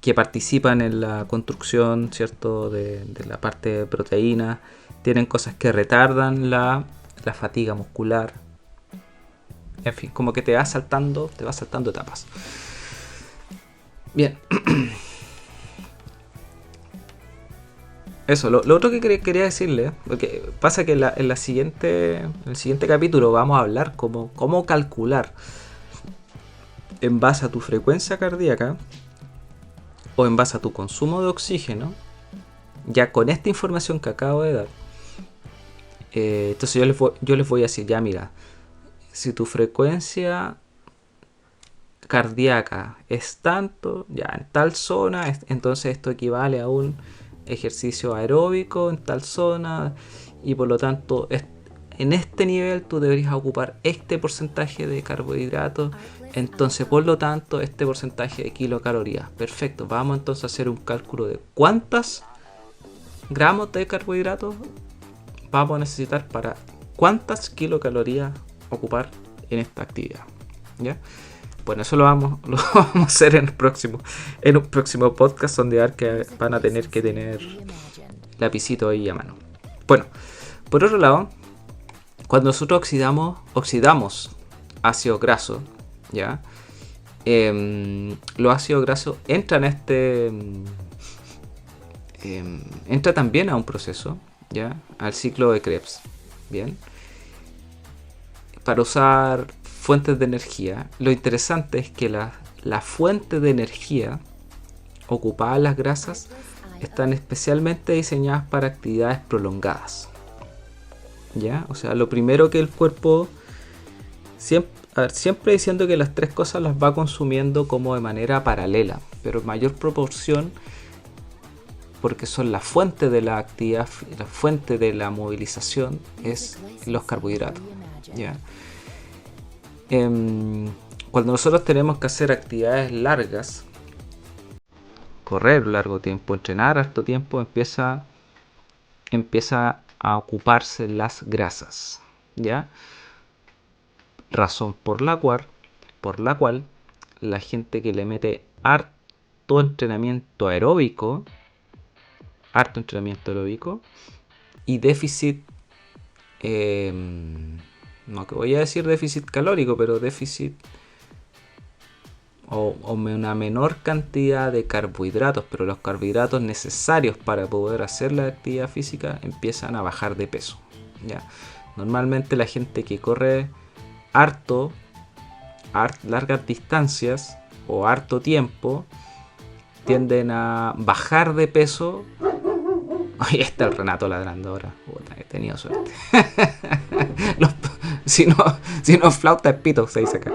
que participan en la construcción, ¿cierto? de la parte de proteína, tienen cosas que retardan la fatiga muscular. En fin, como que te va saltando etapas. Bien. Eso, lo otro que quería decirle, porque pasa que en el siguiente capítulo vamos a hablar cómo calcular en base a tu frecuencia cardíaca o en base a tu consumo de oxígeno, ya con esta información que acabo de dar. Entonces yo les voy a decir, ya mira, si tu frecuencia cardíaca es tanto, ya en tal zona, entonces esto equivale a un ejercicio aeróbico en tal zona, y por lo tanto en este nivel tú deberías ocupar este porcentaje de carbohidratos, entonces por lo tanto este porcentaje de kilocalorías. Perfecto, vamos entonces a hacer un cálculo de cuántas gramos de carbohidratos vamos a necesitar para cuántas kilocalorías ocupar en esta actividad, ¿ya? Bueno, eso lo vamos a hacer en un próximo podcast, donde que van a tener que tener lapicito ahí a mano. Bueno, por otro lado, cuando nosotros oxidamos ácido graso, ¿ya? Los ácidos grasos entran entra también a un proceso, ¿ya? Al ciclo de Krebs, ¿bien? Para usar fuentes de energía. Lo interesante es que la fuente de energía ocupada en las grasas están especialmente diseñadas para actividades prolongadas, ¿ya? O sea, lo primero que el cuerpo siempre diciendo que las tres cosas las va consumiendo como de manera paralela, pero en mayor proporción, porque son la fuente de la actividad, la fuente de la movilización es los carbohidratos, ¿ya? Cuando nosotros tenemos que hacer actividades largas, correr largo tiempo, entrenar harto tiempo, empieza a ocuparse las grasas, ¿ya? Razón por la cual la gente que le mete harto entrenamiento aeróbico y déficit, no que voy a decir déficit calórico, pero déficit o una menor cantidad de carbohidratos, pero los carbohidratos necesarios para poder hacer la actividad física empiezan a bajar de peso, ¿ya? Normalmente la gente que corre largas distancias o harto tiempo tienden a bajar de peso. Ahí está el Renato ladrando ahora. He tenido suerte. Si no flauta es pito, se dice acá.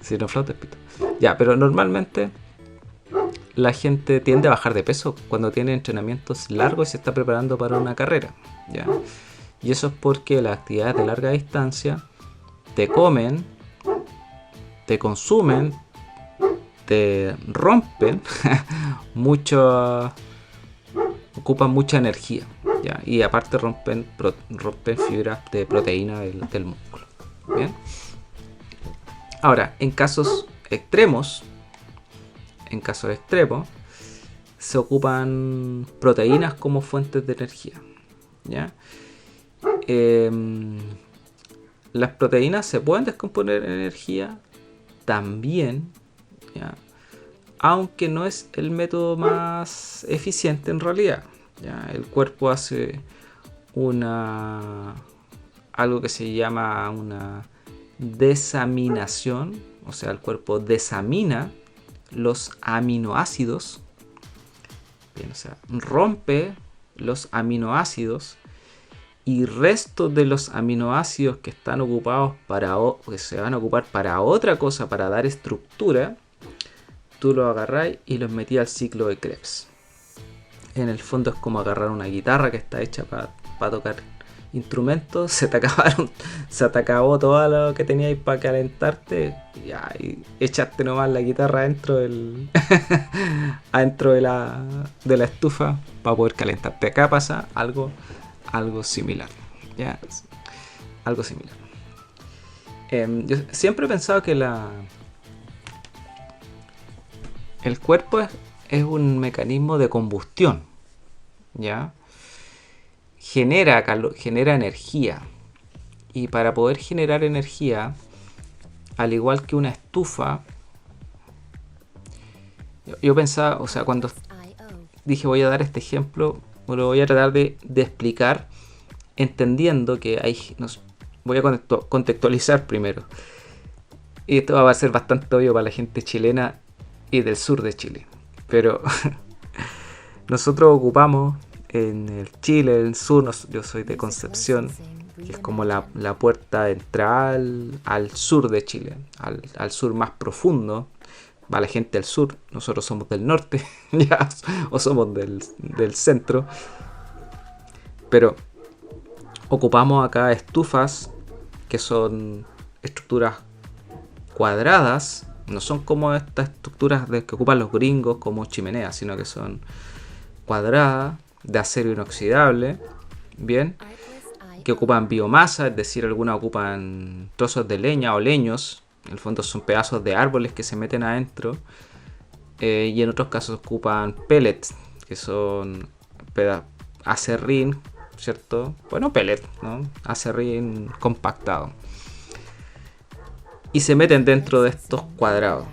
Si no flauta es pito. Ya, pero normalmente la gente tiende a bajar de peso cuando tiene entrenamientos largos y se está preparando para una carrera, ¿ya? Y eso es porque las actividades de larga distancia te comen, te consumen, te rompen mucho, ocupan mucha energía, ¿ya? Y aparte rompen fibras de proteína del músculo, ¿bien? Ahora, en casos extremos se ocupan proteínas como fuentes de energía, ¿ya? Las proteínas se pueden descomponer en energía también, ¿ya? Aunque no es el método más eficiente en realidad, ¿ya? El cuerpo hace algo que se llama una desaminación, o sea, el cuerpo desamina los aminoácidos, bien, o sea, rompe los aminoácidos, y resto de los aminoácidos que están ocupados que se van a ocupar para otra cosa, para dar estructura, tú los agarráis y los metí al ciclo de Krebs. En el fondo es como agarrar una guitarra que está hecha para tocar instrumentos, se te acabó todo lo que teníais para calentarte, y echaste nomás la guitarra adentro adentro de la estufa para poder calentarte. Acá pasa algo similar, ¿ya? Algo similar. Yo siempre he pensado que el cuerpo es un mecanismo de combustión, ¿ya? Genera energía, y para poder generar energía, al igual que una estufa, yo pensaba, o sea, cuando dije voy a dar este ejemplo, lo voy a tratar de explicar entendiendo que voy a contextualizar primero. Y esto va a ser bastante obvio para la gente chilena y del sur de Chile. Pero nosotros ocupamos en el Chile, en el sur, yo soy de Concepción, que es como la puerta de entrada al sur de Chile, al sur más profundo. Va la gente del sur, nosotros somos del norte, ya, o somos del centro. Pero ocupamos acá estufas que son estructuras cuadradas, no son como estas estructuras que ocupan los gringos como chimeneas, sino que son cuadradas, de acero inoxidable, bien, que ocupan biomasa, es decir, algunas ocupan trozos de leña o leños, en el fondo son pedazos de árboles que se meten adentro, y en otros casos ocupan pellets, que son acerrín, ¿cierto? Bueno, pellet, ¿no? Acerrín compactado. Y se meten dentro de estos cuadrados.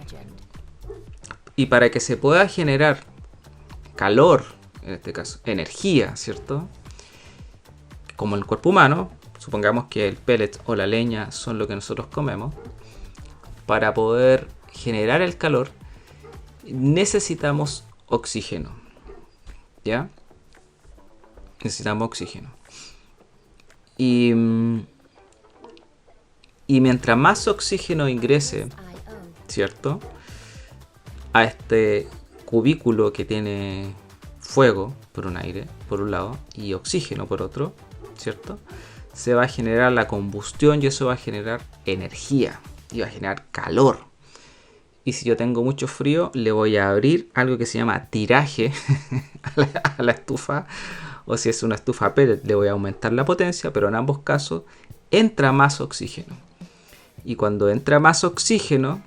Y para que se pueda generar calor, en este caso energía, ¿cierto? Como el cuerpo humano, supongamos que el pellet o la leña son lo que nosotros comemos. Para poder generar el calor necesitamos oxígeno, ¿ya? Necesitamos oxígeno. Y mientras más oxígeno ingrese, ¿cierto?, a este cubículo que tiene fuego por un lado y oxígeno por otro, ¿cierto?, se va a generar la combustión y eso va a generar energía y va a generar calor. Y si yo tengo mucho frío, le voy a abrir algo que se llama tiraje a la estufa. O si es una estufa pellet, le voy a aumentar la potencia, pero en ambos casos entra más oxígeno. Y cuando entra más oxígeno,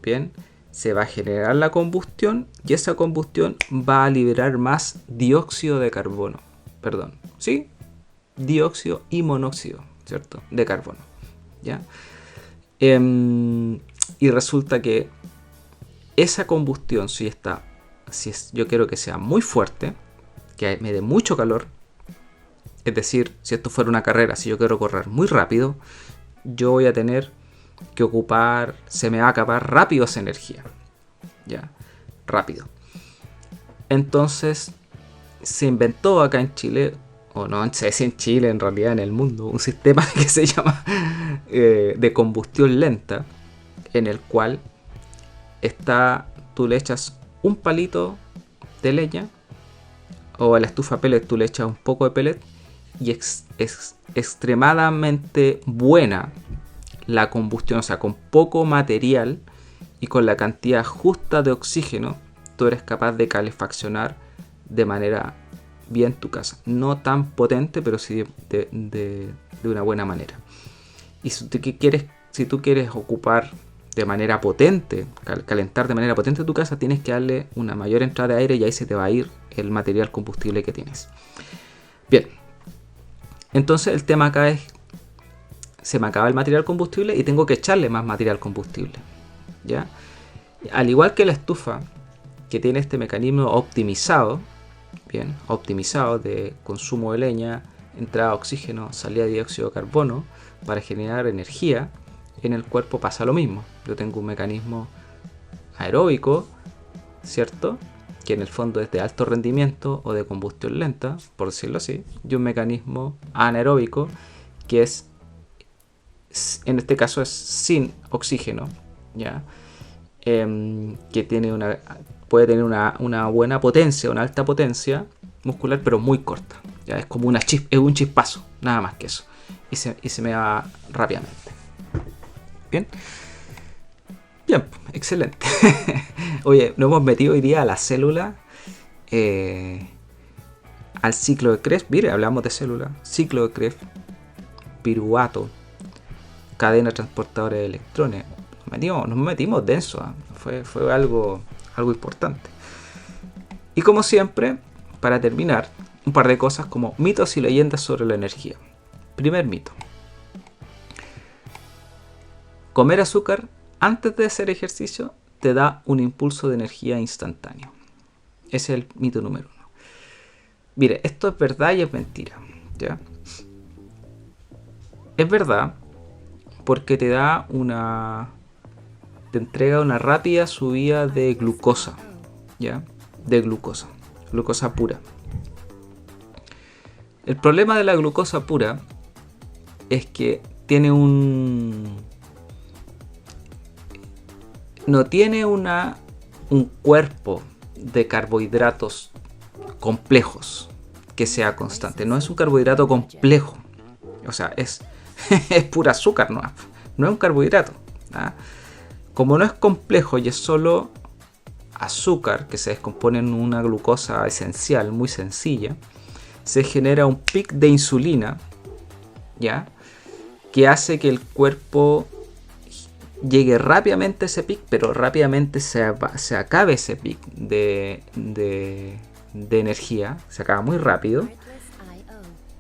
bien, se va a generar la combustión y esa combustión va a liberar más dióxido de carbono. Perdón, ¿sí? Dióxido y monóxido, ¿cierto? De carbono, ¿ya? Y resulta que esa combustión, yo quiero que sea muy fuerte, que me dé mucho calor, es decir, si esto fuera una carrera, si yo quiero correr muy rápido, yo voy a tener que se me va a acabar rápido esa energía, ya, rápido. Entonces se inventó acá en Chile, o no sé si en Chile, en realidad en el mundo, un sistema que se llama de combustión lenta, en el cual tú le echas un palito de leña, o a la estufa pellet tú le echas un poco de pellet, y es extremadamente buena la combustión, o sea, con poco material y con la cantidad justa de oxígeno, tú eres capaz de calefaccionar de manera bien tu casa. No tan potente, pero sí de una buena manera. Y si tú quieres ocupar de manera potente, calentar de manera potente tu casa, tienes que darle una mayor entrada de aire y ahí se te va a ir el material combustible que tienes. Bien, entonces el tema acá es, se me acaba el material combustible y tengo que echarle más material combustible, ¿ya? Al igual que la estufa, que tiene este mecanismo optimizado, bien, optimizado de consumo de leña, entrada de oxígeno, salida de dióxido de carbono para generar energía, en el cuerpo pasa lo mismo. Yo tengo un mecanismo aeróbico, ¿cierto?, que en el fondo es de alto rendimiento o de combustión lenta, por decirlo así, y un mecanismo anaeróbico que en este caso es sin oxígeno, ¿ya? Que puede tener una buena potencia, una alta potencia muscular, pero muy corta, ¿ya? Es como es un chispazo, nada más que eso, y se me va rápidamente. Bien, excelente. Oye, nos hemos metido hoy día a la célula, al ciclo de Krebs. Mire, hablamos de célula, ciclo de Krebs, piruvato, cadena transportadora de electrones. Nos metimos denso, ¿eh? Fue algo importante. Y como siempre, para terminar, un par de cosas como mitos y leyendas sobre la energía. Primer mito: comer azúcar antes de hacer ejercicio te da un impulso de energía instantáneo. Ese es el mito número 1. Mire, esto es verdad y es mentira, ¿ya? Es verdad porque te entrega una rápida subida de glucosa, ¿ya? De glucosa pura. El problema de la glucosa pura es que no tiene un cuerpo de carbohidratos complejos que sea constante. No es un carbohidrato complejo. O sea, es pura azúcar, no es un carbohidrato. ¿Ah? Como no es complejo y es solo azúcar que se descompone en una glucosa esencial muy sencilla, se genera un pic de insulina, ¿ya? Que hace que el cuerpo llegue rápidamente a ese pic, pero rápidamente se acabe ese pic de energía, se acaba muy rápido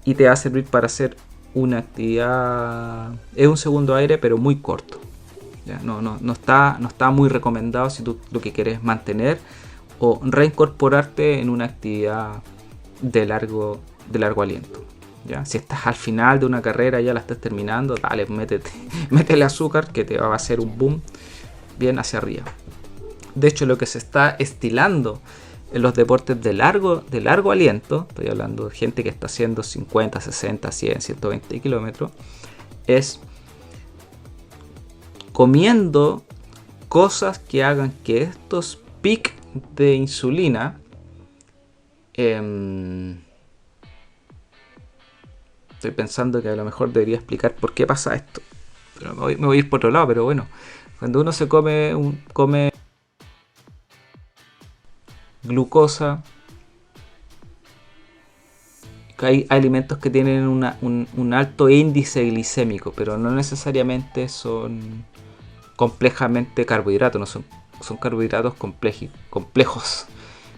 y te va a servir para hacer una actividad, es un segundo aire pero muy corto, ¿ya? No está muy recomendado si tú lo que quieres es mantener o reincorporarte en una actividad de largo aliento, ¿ya? Si estás al final de una carrera, ya la estás terminando, dale, métele azúcar que te va a hacer un boom bien hacia arriba. De hecho, lo que se está estilando en los deportes de largo aliento, estoy hablando de gente que está haciendo 50, 60, 100, 120 kilómetros, es comiendo cosas que hagan que estos picos de insulina estoy pensando que a lo mejor debería explicar por qué pasa esto, pero me voy a ir por otro lado. Pero bueno, cuando uno se come glucosa, hay alimentos que tienen un alto índice glicémico, pero no necesariamente son complejamente carbohidratos, no son carbohidratos complejos,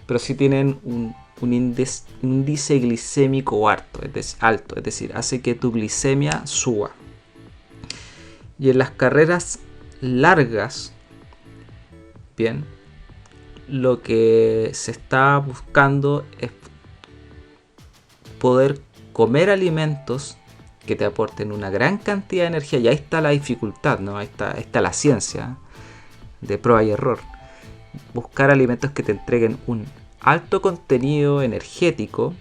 pero sí tienen un índice glicémico alto, es decir, hace que tu glicemia suba. Y en las carreras largas, bien, lo que se está buscando es poder comer alimentos que te aporten una gran cantidad de energía. Y ahí está la dificultad, ¿no? Ahí está la ciencia de prueba y error. Buscar alimentos que te entreguen un alto contenido energético,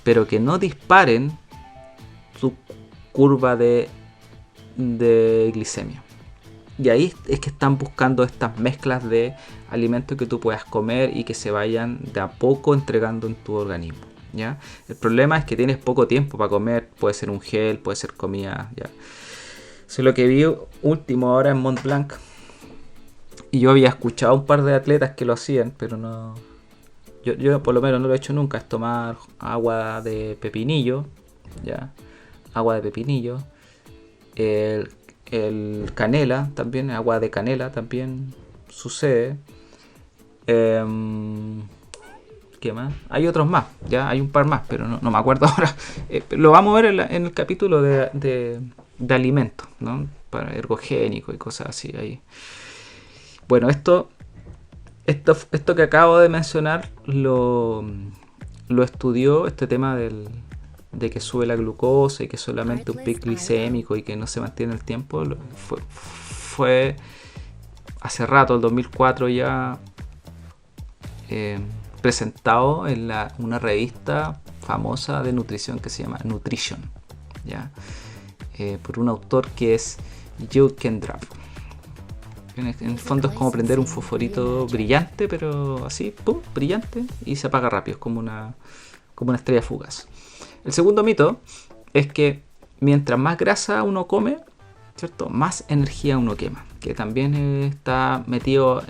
pero que no disparen tu curva de glicemia. Y ahí es que están buscando estas mezclas de alimentos que tú puedas comer y que se vayan de a poco entregando en tu organismo, ¿ya? El problema es que tienes poco tiempo para comer, puede ser un gel, puede ser comida, ¿ya? Eso es lo que vi último ahora en Mont Blanc. Y yo había escuchado a un par de atletas que lo hacían, pero no... Yo por lo menos no lo he hecho nunca. Es tomar agua de pepinillo, ¿ya? Agua de pepinillo. El canela también, agua de canela también sucede. ¿Qué más? Hay otros más, ya hay un par más, pero no me acuerdo ahora. Lo vamos a ver en el capítulo de alimentos, ¿no? Para ergogénico y cosas así ahí. Bueno, esto que acabo de mencionar lo estudió, este tema de que sube la glucosa y que solamente un pico glicémico y que no se mantiene el tiempo, fue hace rato, el 2004 ya, presentado en una revista famosa de nutrición que se llama Nutrition, ¿ya? Por un autor que es Joe Kendra. En el fondo es como prender un fosforito brillante, pero así, pum, brillante, y se apaga rápido, es como una estrella fugaz. El segundo mito es que mientras más grasa uno come, ¿cierto?, más energía uno quema, que también está metido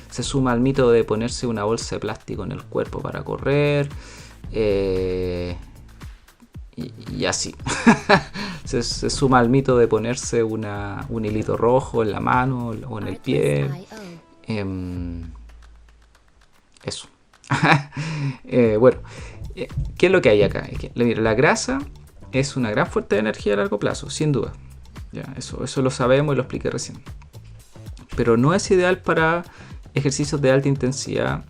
se suma al mito de ponerse una bolsa de plástico en el cuerpo para correr, y así. se suma al mito de ponerse un hilito rojo en la mano o en el pie. Eso. Bueno, ¿qué es lo que hay acá? La grasa es una gran fuente de energía a largo plazo, sin duda. Ya, eso lo sabemos y lo expliqué recién. Pero no es ideal para ejercicios de alta intensidad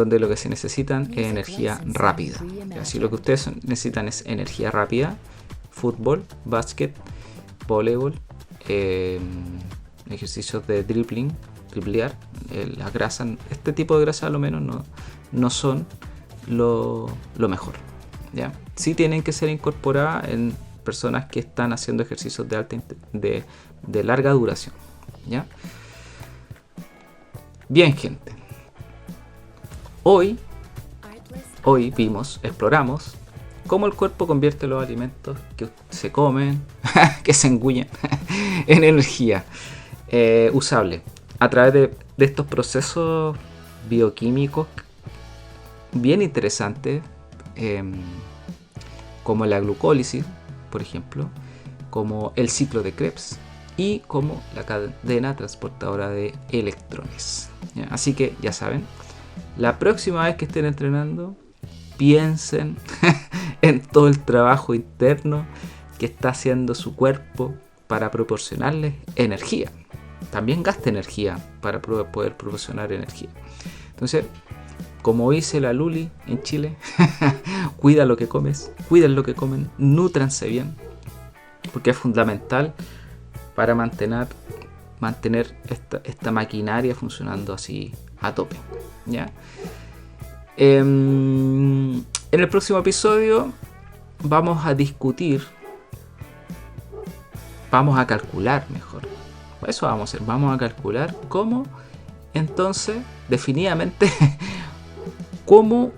donde lo que se necesitan es energía rápida. Así lo que ustedes necesitan es energía rápida, fútbol, básquet, voleibol, ejercicios de driblear, la grasa, este tipo de grasa a lo menos no son lo mejor, ¿ya? Sí tienen que ser incorporadas en personas que están haciendo ejercicios de larga duración, ¿ya? Bien, gente, hoy exploramos cómo el cuerpo convierte los alimentos que se comen, que se engullen, en energía usable a través de estos procesos bioquímicos bien interesantes, como la glucólisis, por ejemplo, como el ciclo de Krebs y como la cadena transportadora de electrones. ¿Ya? Así que ya saben, la próxima vez que estén entrenando, piensen en todo el trabajo interno que está haciendo su cuerpo para proporcionarles energía. También gasta energía para poder proporcionar energía. Entonces, como dice la Luli en Chile, cuida lo que comes, cuiden lo que comen, nútranse bien, porque es fundamental para mantener esta maquinaria funcionando así a tope, ¿ya? En el próximo episodio vamos a discutir, vamos a calcular mejor. Eso vamos a hacer, vamos a calcular cómo, entonces, definitivamente, cómo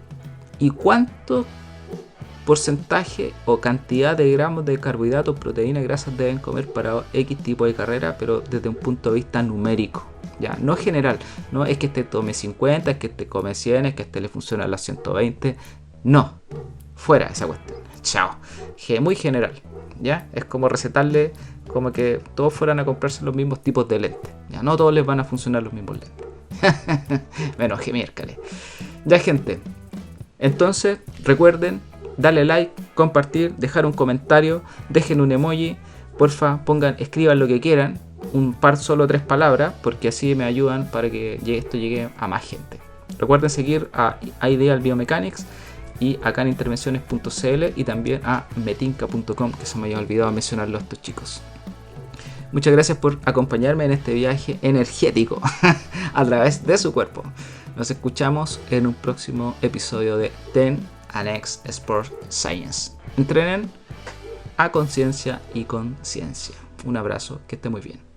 y cuánto porcentaje o cantidad de gramos de carbohidratos, proteínas y grasas deben comer para X tipo de carrera, pero desde un punto de vista numérico, ya, no general, no es que este tome 50, es que este come 100, es que este le funciona a las 120, no, fuera esa cuestión, chao, muy general, ya, es como recetarle, como que todos fueran a comprarse los mismos tipos de lentes, ya, no todos les van a funcionar los mismos lentes, menos que miércoles, ya, gente, entonces recuerden darle like, compartir, dejar un comentario, dejen un emoji, porfa, escriban lo que quieran, solo 3 palabras, porque así me ayudan para que esto llegue a más gente. Recuerden seguir a Ideal Biomechanics y a canintervenciones.cl y también a metinca.com, que se me había olvidado mencionarlo a estos chicos. Muchas gracias por acompañarme en este viaje energético a través de su cuerpo. Nos escuchamos en un próximo episodio de 10x Sport Science. Entrenen a conciencia y conciencia. Un abrazo, que esté muy bien.